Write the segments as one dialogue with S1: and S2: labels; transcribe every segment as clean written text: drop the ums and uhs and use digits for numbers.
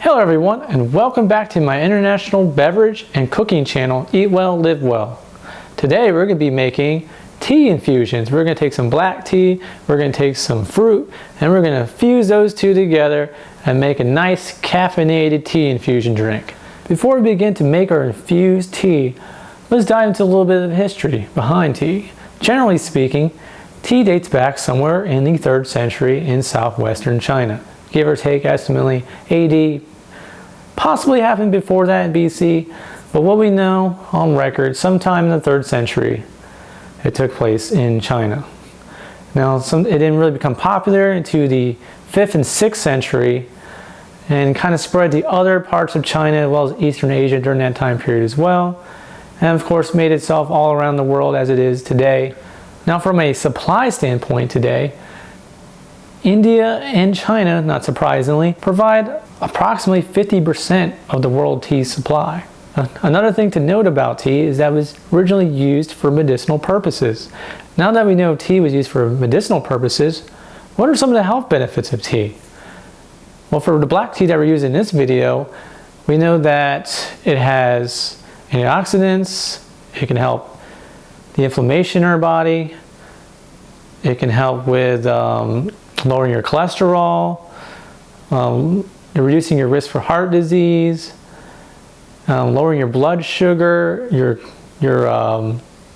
S1: Hello everyone, and welcome back to my international beverage and cooking channel, Eat Well, Live Well. Today we're going to be making tea infusions. We're going to take some black tea, we're going to take some fruit, and we're going to fuse those two together and make a nice caffeinated tea infusion drink. Before we begin to make our infused tea, let's dive into a little bit of history behind tea. Generally speaking, tea dates back somewhere in the 3rd century in southwestern China. Give or take estimately AD, possibly happened before that in BC, but what we know on record, sometime in the 3rd century, it took place in China. Now, it didn't really become popular into the 5th and 6th century and kind of spread to other parts of China as well as Eastern Asia during that time period as well. And of course made itself all around the world as it is today. Now from a supply standpoint today, India and China, not surprisingly, provide approximately 50% of the world tea supply. Another thing to note about tea is that it was originally used for medicinal purposes. Now that we know tea was used for medicinal purposes, what are some of the health benefits of tea? Well, for the black tea that we're using in this video, we know that it has antioxidants, it can help the inflammation in our body, it can help with lowering your cholesterol, reducing your risk for heart disease, lowering your blood sugar, your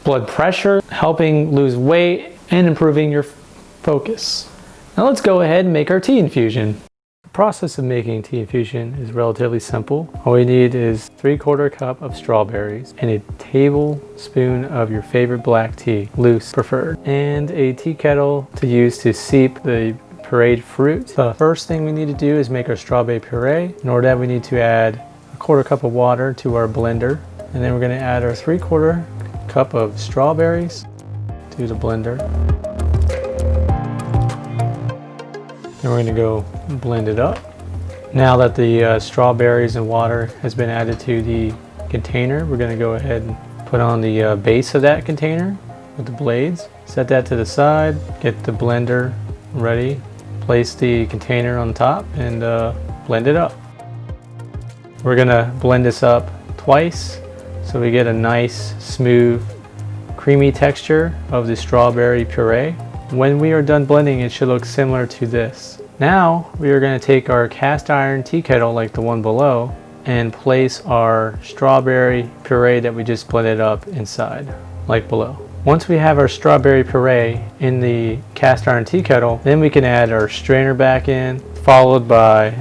S1: blood pressure, helping lose weight, and improving your focus. Now let's go ahead and make our tea infusion. The process of making tea infusion is relatively simple. All we need is 3/4 cup of strawberries and a tablespoon of your favorite black tea, loose preferred, and a tea kettle to use to steep the pureed fruit. The first thing we need to do is make our strawberry puree. In order that, we need to add 1/4 cup of water to our blender, and then we're going to add our 3/4 cup of strawberries to the blender. Then we're going to go blend it up. Now that the strawberries and water has been added to the container, we're going to go ahead and put on the base of that container with the blades. Set that to the side, get the blender ready, place the container on top, and blend it up. We're going to blend this up twice so we get a nice, smooth, creamy texture of the strawberry puree. When we are done blending, it should look similar to this. Now we are going to take our cast iron tea kettle like the one below and place our strawberry puree that we just blended up inside like below. Once we have our strawberry puree in the cast iron tea kettle, then we can add our strainer back in, followed by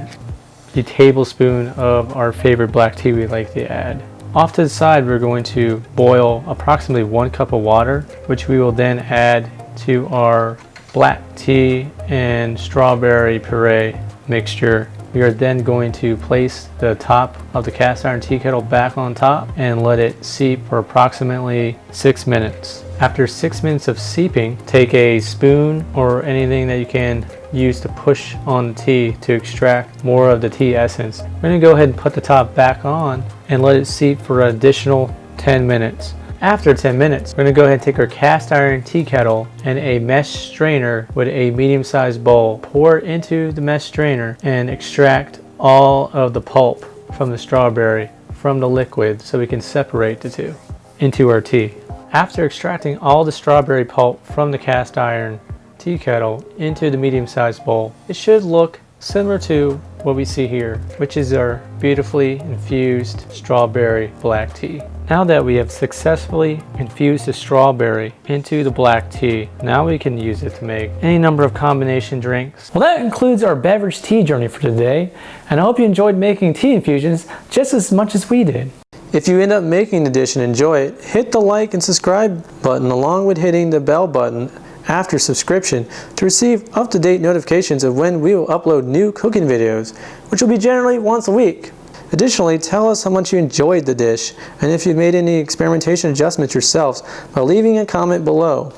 S1: the tablespoon of our favorite black tea we like to add. Off to the side, we're going to boil approximately 1 cup of water, which we will then add to our black tea and strawberry puree mixture. We are then going to place the top of the cast iron tea kettle back on top and let it seep for approximately 6 minutes. After 6 minutes of seeping, take a spoon or anything that you can use to push on the tea to extract more of the tea essence. We're going to go ahead and put the top back on and let it seep for an additional 10 minutes. After 10 minutes, we're going to go ahead and take our cast iron tea kettle and a mesh strainer with a medium-sized bowl. Pour it into the mesh strainer and extract all of the pulp from the strawberry from the liquid so we can separate the two into our tea. After extracting all the strawberry pulp from the cast iron tea kettle into the medium-sized bowl, it should look similar to what we see here, which is our beautifully infused strawberry black tea. Now that we have successfully infused the strawberry into the black tea, now we can use it to make any number of combination drinks. Well, that concludes our beverage tea journey for today, and I hope you enjoyed making tea infusions just as much as we did. If you end up making the dish and enjoy it, hit the like and subscribe button along with hitting the bell button after subscription to receive up-to-date notifications of when we will upload new cooking videos, which will be generally once a week. Additionally, tell us how much you enjoyed the dish and if you've made any experimentation adjustments yourselves by leaving a comment below.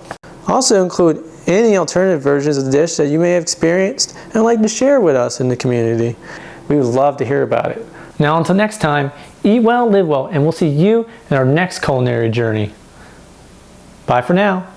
S1: Also include any alternative versions of the dish that you may have experienced and like to share with us in the community. We would love to hear about it. Now until next time, eat well, live well, and we'll see you in our next culinary journey. Bye for now.